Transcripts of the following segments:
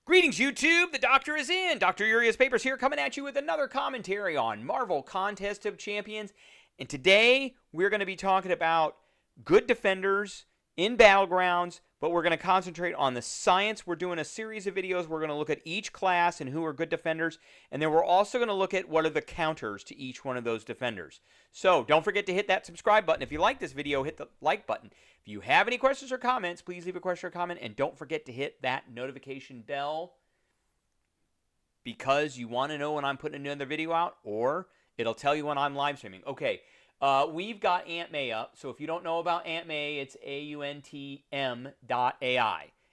Greetings, YouTube. The Doctor is in. Dr. Urias Papers here, coming at you with another commentary on Marvel Contest of Champions. And today, we're going to be talking about good defenders in Battlegrounds, but we're going to concentrate on the science. We're doing a series of videos. We're going to look at each class and who are good defenders. And then we're also going to look at what are the counters to each one of those defenders. So don't forget to hit that subscribe button. If you like this video, hit the like button. If you have any questions or comments, please leave a question or comment. And don't forget to hit that notification bell because you want to know when I'm putting another video out, or it'll tell you when I'm live streaming. Okay, we've got Aunt May up. So if you don't know about Aunt May, it's AUNTM.ai.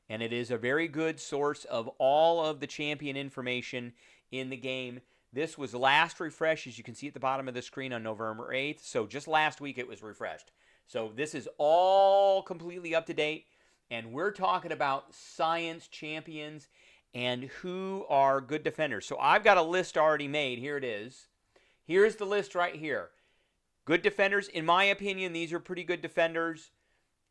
And it is a very good source of all of the champion information in the game. This was last refreshed, as you can see at the bottom of the screen, on November 8th. So just last week it was refreshed. So this is all completely up to date. And we're talking about science champions and who are good defenders. So I've got a list already made. Here it is. Here's the list right here. Good defenders. In my opinion, these are pretty good defenders.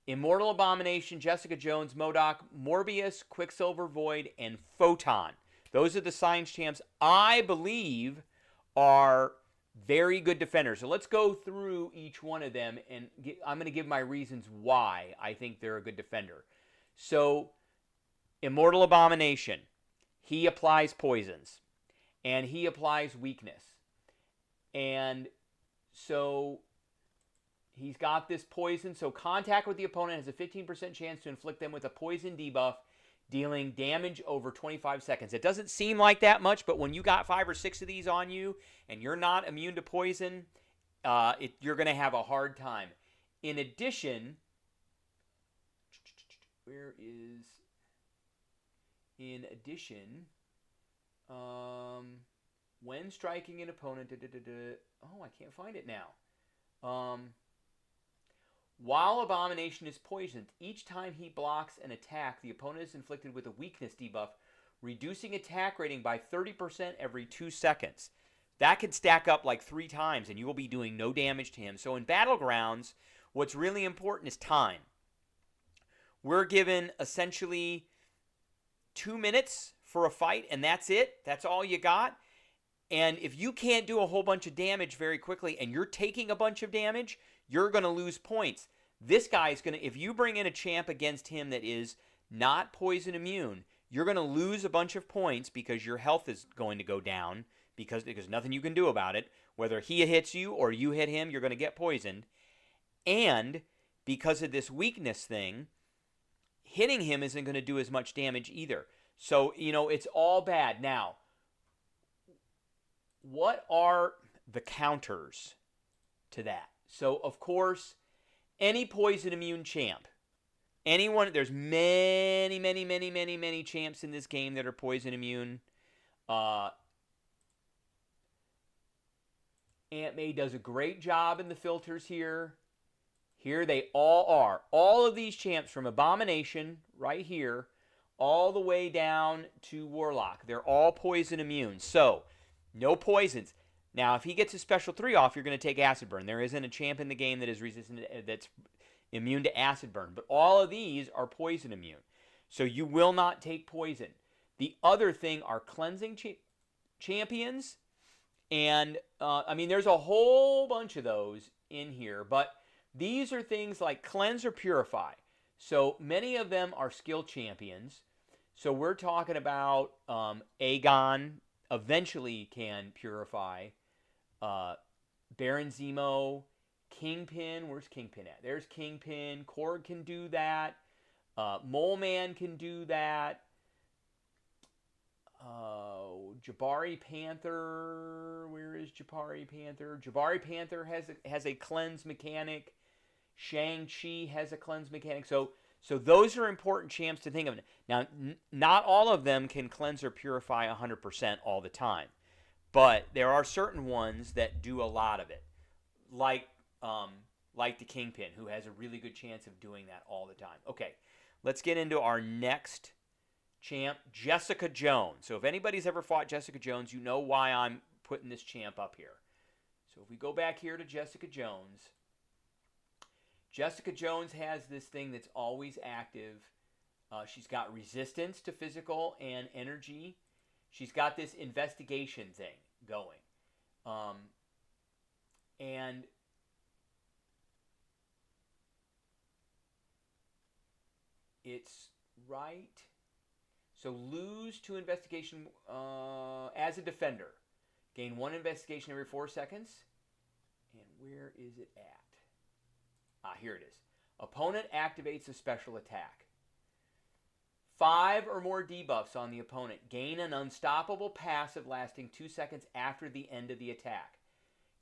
Immortal Abomination, Jessica Jones, MODOK, Morbius, Quicksilver Void, and Photon. Those are the science champs I believe are very good defenders. So let's go through each one of them, and I'm going to give my reasons why I think they're a good defender. So Immortal Abomination, he applies poisons, and he applies weakness. And so he's got this poison. So contact with the opponent has a 15% chance to inflict them with a poison debuff, dealing damage over 25 seconds. It doesn't seem like that much, but when you got 5 or 6 of these on you and you're not immune to poison, you're going to have a hard time. In addition, when striking an opponent, oh, I can't find it now. While Abomination is poisoned, each time he blocks an attack, the opponent is inflicted with a weakness debuff, reducing attack rating by 30% every 2 seconds. That could stack up like 3 times, and you will be doing no damage to him. So in Battlegrounds, what's really important is time. We're given essentially 2 minutes for a fight, and that's it. That's all you got. And if you can't do a whole bunch of damage very quickly and you're taking a bunch of damage, you're going to lose points. This guy is going to, if you bring in a champ against him that is not poison immune, you're going to lose a bunch of points because your health is going to go down because there's nothing you can do about it. Whether he hits you or you hit him, you're going to get poisoned. And because of this weakness thing, hitting him isn't going to do as much damage either. So, it's all bad. Now, what are the counters to that? So, of course, any poison immune champ, there's many champs in this game that are poison immune. Aunt May does a great job in the filters here. Here they all are. All of these champs from Abomination right here all the way down to Warlock. They're all poison immune. So, no poisons. Now, if he gets a special 3 off, you're going to take acid burn. There isn't a champ in the game that is resistant, that's immune to acid burn. But all of these are poison immune. So you will not take poison. The other thing are cleansing champions. And, there's a whole bunch of those in here. But these are things like cleanse or purify. So many of them are skill champions. So we're talking about Aegon eventually can purify. Baron Zemo, Kingpin. Where's Kingpin at? There's Kingpin. Korg can do that. Mole Man can do that. Jabari Panther. Where is Jabari Panther? Jabari Panther has a cleanse mechanic. Shang-Chi has a cleanse mechanic. So those are important champs to think of. Now, not all of them can cleanse or purify 100% all the time. But there are certain ones that do a lot of it. Like the Kingpin, who has a really good chance of doing that all the time. Okay, let's get into our next champ, Jessica Jones. So if anybody's ever fought Jessica Jones, you know why I'm putting this champ up here. So if we go back here to Jessica Jones, Jessica Jones has this thing that's always active. She's got resistance to physical and energy. She's got this investigation thing going. And it's right. So lose 2 investigation as a defender. Gain 1 investigation every 4 seconds. And where is it at? Here it is. Opponent activates a special attack. 5 or more debuffs on the opponent. Gain an unstoppable passive lasting 2 seconds after the end of the attack.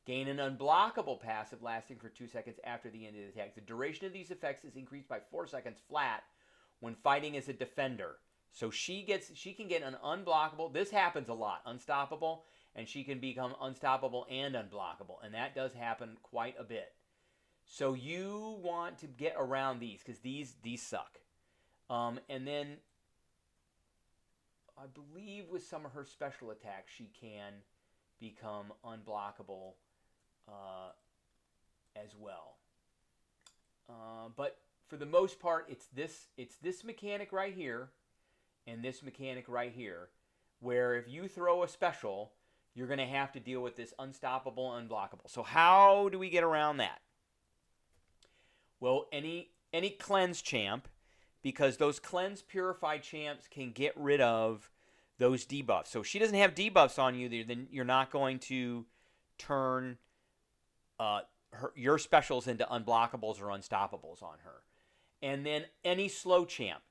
Gain an unblockable passive lasting for 2 seconds after the end of the attack. The duration of these effects is increased by 4 seconds flat when fighting as a defender. So she can get an unblockable. This happens a lot. Unstoppable, and she can become unstoppable and unblockable, and that does happen quite a bit. So you want to get around these because these suck. And then I believe with some of her special attacks she can become unblockable as well. But for the most part, it's this mechanic right here and this mechanic right here, where if you throw a special, you're going to have to deal with this unstoppable, unblockable. So how do we get around that? Well, any cleanse champ, because those cleanse purified champs can get rid of those debuffs. So if she doesn't have debuffs on you, then you're not going to turn your specials into unblockables or unstoppables on her. And then any slow champ.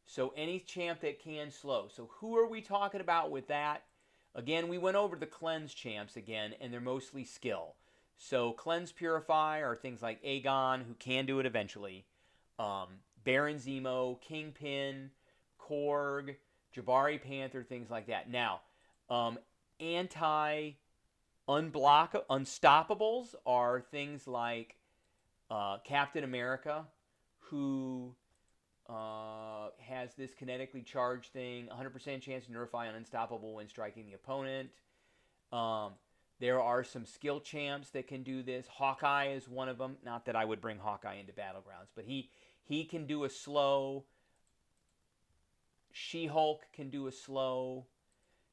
So any champ that can slow. So who are we talking about with that? Again, we went over the cleanse champs again, and they're mostly skill. So cleanse purify are things like Aegon, who can do it eventually. Baron Zemo, Kingpin, Korg, Jabari Panther, things like that. Now, unstoppables are things like Captain America, who has this kinetically charged thing, 100% chance to nullify an unstoppable when striking the opponent. There are some skill champs that can do this. Hawkeye is one of them. Not that I would bring Hawkeye into Battlegrounds, but he can do a slow. She-Hulk can do a slow.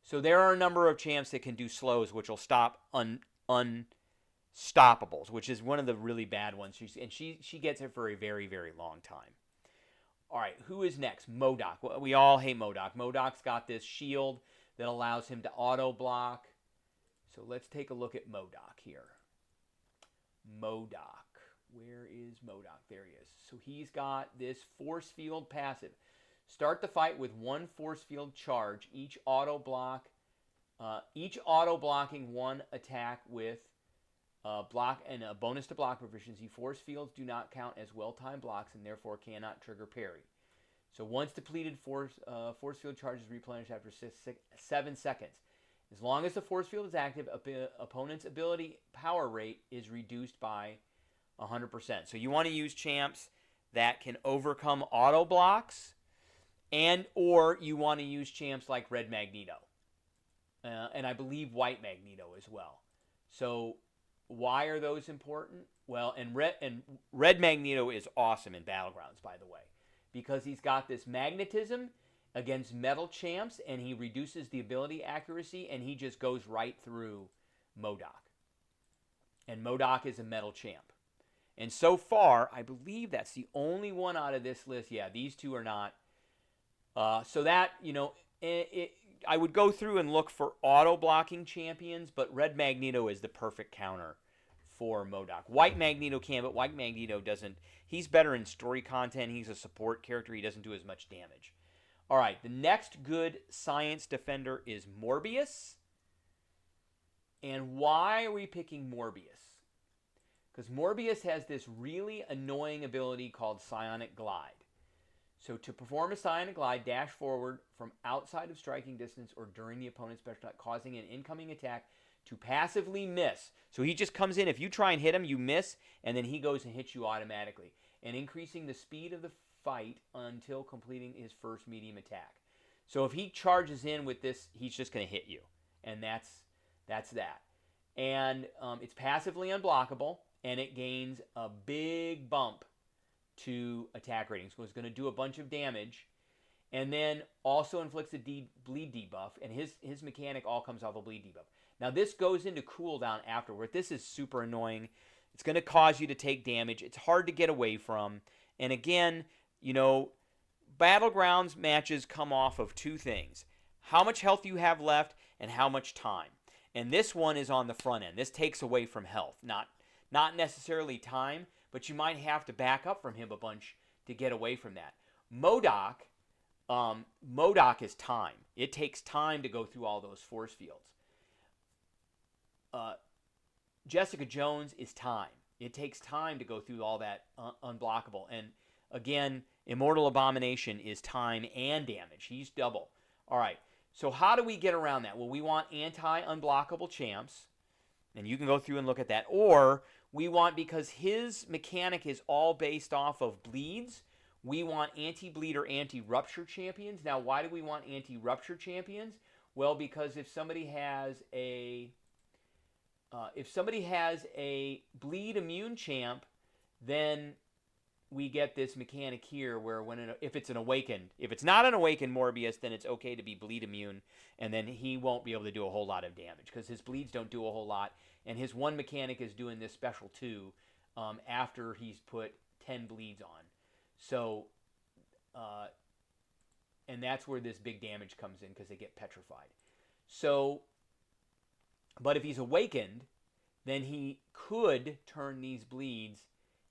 So there are a number of champs that can do slows, which will stop unstoppables, which is one of the really bad ones. And she gets it for a very, very long time. All right, who is next? MODOK. Well, we all hate MODOK. MODOK's got this shield that allows him to auto-block. So let's take a look at MODOK here. MODOK. Where is MODOK? There he is. So he's got this force field passive. Start the fight with 1 force field charge. Each auto-blocking 1 attack with block and a bonus to block proficiency. Force fields do not count as well-timed blocks and therefore cannot trigger parry. So once depleted, force field charge is replenished after 7 seconds. As long as the force field is active, opponent's ability power rate is reduced by 100%. So you want to use champs that can overcome auto blocks, or you want to use champs like Red Magneto, and I believe White Magneto as well. So why are those important? Well, and Red Magneto is awesome in Battlegrounds, by the way, because he's got this magnetism against metal champs, and he reduces the ability accuracy, and he just goes right through MODOK. And MODOK is a metal champ. And so far, I believe that's the only one out of this list. Yeah, these two are not. So that, I would go through and look for auto-blocking champions, but Red Magneto is the perfect counter for MODOK. White Magneto can, but White Magneto doesn't. He's better in story content. He's a support character. He doesn't do as much damage. All right, the next good science defender is Morbius. And why are we picking Morbius? Because Morbius has this really annoying ability called Psionic Glide. So to perform a Psionic Glide, dash forward from outside of striking distance or during the opponent's special attack, causing an incoming attack to passively miss. So he just comes in. If you try and hit him, you miss, and then he goes and hits you automatically. And increasing the speed of the fight until completing his first medium attack. So if he charges in with this, he's just going to hit you. And that's that. And it's passively unblockable, and it gains a big bump to attack rating. So it's going to do a bunch of damage. and then also inflicts a bleed debuff, and his mechanic all comes off a bleed debuff. Now this goes into cooldown afterward. This is super annoying. It's going to cause you to take damage. It's hard to get away from. And again, Battlegrounds matches come off of two things: how much health you have left and how much time. And this one is on the front end. This takes away from health, not necessarily time, but you might have to back up from him a bunch to get away from that. MCOC is time. It takes time to go through all those force fields. Jessica Jones is time. It takes time to go through all that unblockable. And again, Immortal Abomination is time and damage. He's double. All right. So how do we get around that? Well, we want anti-unblockable champs. And you can go through and look at that. Or we want, because his mechanic is all based off of bleeds, we want anti-bleed or anti-rupture champions. Now, why do we want anti-rupture champions? Well, because if somebody has a bleed immune champ, then we get this mechanic here where if it's not an awakened Morbius, then it's okay to be bleed immune, and then he won't be able to do a whole lot of damage because his bleeds don't do a whole lot, and his one mechanic is doing this special too after he's put 10 bleeds on. So, and that's where this big damage comes in because they get petrified. So, but if he's awakened, then he could turn these bleeds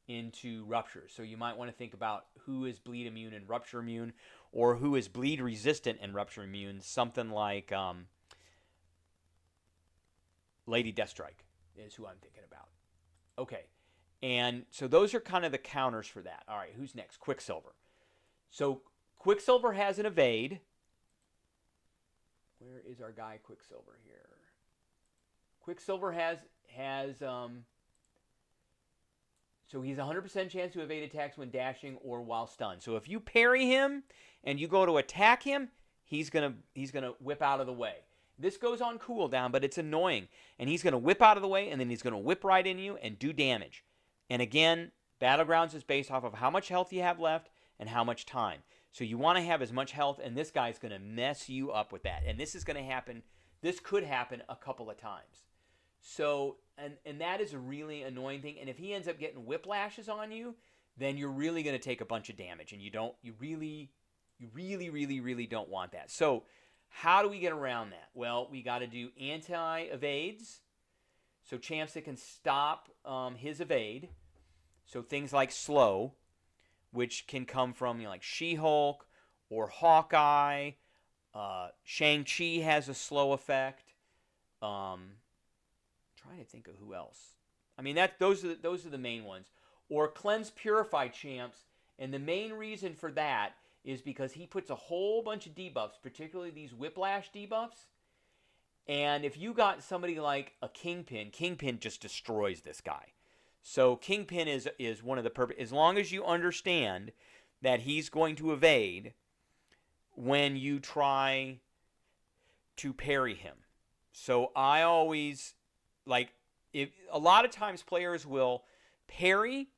into ruptures. So you might want to think about who is bleed immune and rupture immune, or who is bleed resistant and rupture immune. Something like Lady Deathstrike is who I'm thinking about. Okay. And so those are kind of the counters for that. All right, who's next? Quicksilver. So Quicksilver has an evade. Where is our guy Quicksilver here? Quicksilver has so he's 100% chance to evade attacks when dashing or while stunned. So if you parry him and you go to attack him, he's gonna whip out of the way. This goes on cooldown, but it's annoying. And he's gonna whip out of the way, and then he's gonna whip right into you and do damage. And again, Battlegrounds is based off of how much health you have left and how much time. So you want to have as much health, and this guy's going to mess you up with that. And this is going to happen. This could happen a couple of times. So, and that is a really annoying thing. And if he ends up getting whiplashes on you, then you're really going to take a bunch of damage, and you really don't want that. So how do we get around that? Well, we got to do anti-evades. So champs that can stop his evade. So things like slow, which can come from like She-Hulk or Hawkeye. Shang-Chi has a slow effect. Trying to think of who else. I mean, those are the main ones. Or Cleanse Purify champs, and the main reason for that is because he puts a whole bunch of debuffs, particularly these whiplash debuffs. And if you got somebody like a Kingpin just destroys this guy. So Kingpin is one of the perfect, as long as you understand that he's going to evade when you try to parry him. So I always, if a lot of times players will parry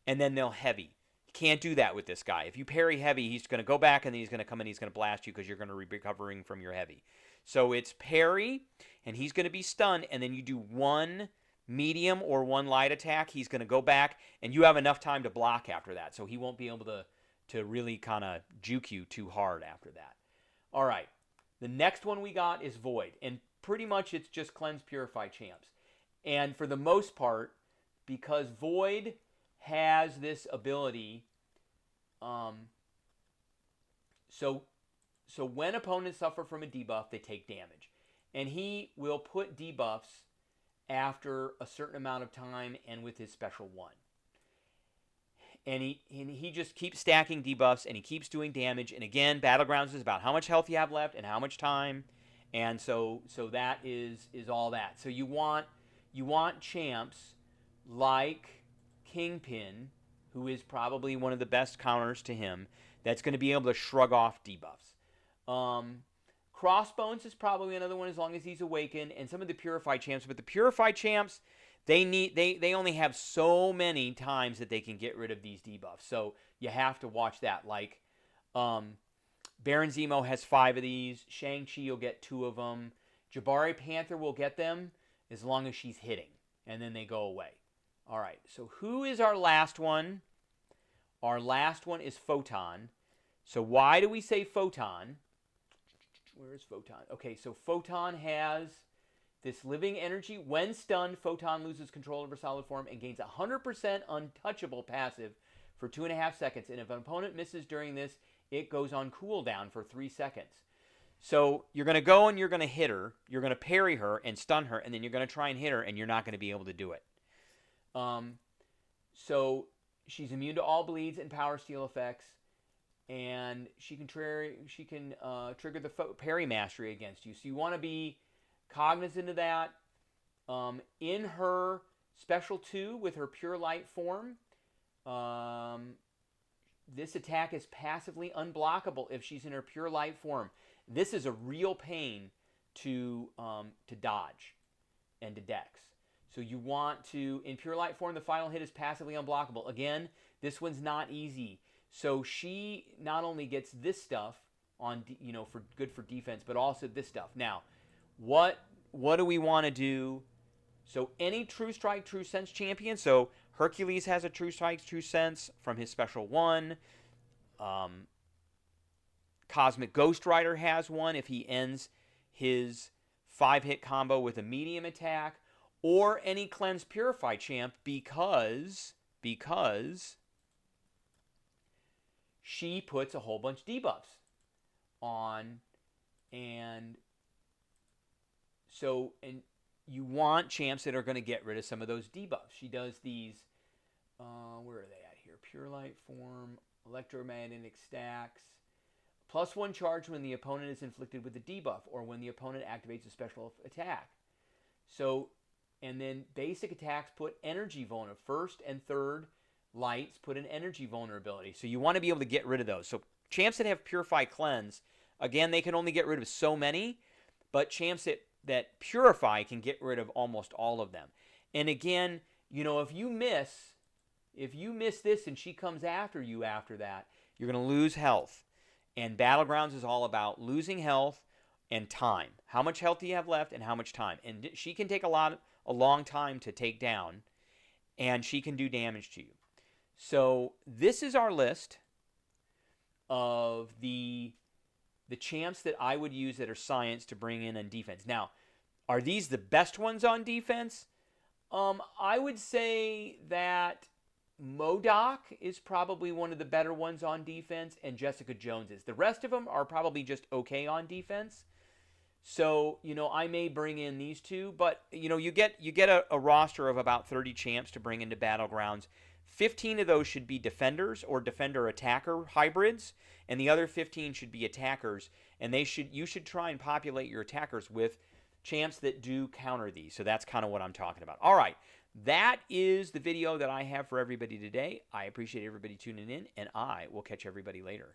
and then they'll heavy. You can't do that with this guy. If you parry heavy, he's going to go back and then he's going to come and he's going to blast you because you're going to be recovering from your heavy. So it's parry, and he's going to be stunned, and then you do one medium or one light attack. He's going to go back, and you have enough time to block after that. So he won't be able to really kind of juke you too hard after that. All right. The next one we got is Void, and pretty much it's just Cleanse Purify champs. And for the most part, because Void has this ability, so when opponents suffer from a debuff, they take damage. And he will put debuffs after a certain amount of time and with his special one. And he just keeps stacking debuffs, and he keeps doing damage. And again, Battlegrounds is about how much health you have left and how much time. And so that is all that. So you want champs like Kingpin, who is probably one of the best counters to him, that's going to be able to shrug off debuffs. Crossbones is probably another one as long as he's awakened, and some of the Purified champs. But the Purified champs, they only have so many times that they can get rid of these debuffs. So you have to watch that. Like Baron Zemo has 5 of these. Shang-Chi will get 2 of them. Jabari Panther will get them as long as she's hitting. And then they go away. All right, so who is our last one? Our last one is Photon. So why do we say Photon? Where is Photon? Okay, so Photon has this living energy. When stunned, Photon loses control over solid form and gains 100% untouchable passive for 2.5 seconds. And if an opponent misses during this, it goes on cooldown for 3 seconds. So you're going to go and you're going to hit her. You're going to parry her and stun her, and then you're going to try and hit her, and you're not going to be able to do it. So she's immune to all bleeds and power steal effects, and she can trigger the parry mastery against you. So you want to be cognizant of that. In her special 2 with her pure light form, this attack is passively unblockable if she's in her pure light form. This is a real pain to dodge and to dex. So you want to, in pure light form, the final hit is passively unblockable. Again, this one's not easy. So she not only gets this stuff on, for good for defense, but also this stuff. Now, what do we want to do? So any True Strike, True Sense champion. So Hercules has a True Strike, True Sense from his special 1. Cosmic Ghost Rider has one if he ends his 5-hit combo with a medium attack. Or any Cleanse Purify champ because she puts a whole bunch of debuffs on. And so, and you want champs that are going to get rid of some of those debuffs. She does these, where are they at here? Pure Light Form, Electromagnetic Stacks. +1 charge when the opponent is inflicted with a debuff or when the opponent activates a special attack. So, and then basic attacks put energy vulnerability. First and third lights put an energy vulnerability. So you want to be able to get rid of those. So champs that have Purify Cleanse, again, they can only get rid of so many, but champs that Purify can get rid of almost all of them. And again, if you miss this and she comes after you after that, you're going to lose health. And Battlegrounds is all about losing health and time. How much health do you have left and how much time? And she can take a long time to take down, and she can do damage to you. So this is our list of the champs that I would use that are science to bring in on defense. Now, are these the best ones on defense? I would say that MODOK is probably one of the better ones on defense, and Jessica Jones is. The rest of them are probably just okay on defense. So, I may bring in these 2, but, you get a roster of about 30 champs to bring into Battlegrounds. 15 of those should be defenders or defender-attacker hybrids, and the other 15 should be attackers, and you should try and populate your attackers with champs that do counter these. So that's kind of what I'm talking about. All right, that is the video that I have for everybody today. I appreciate everybody tuning in, and I will catch everybody later.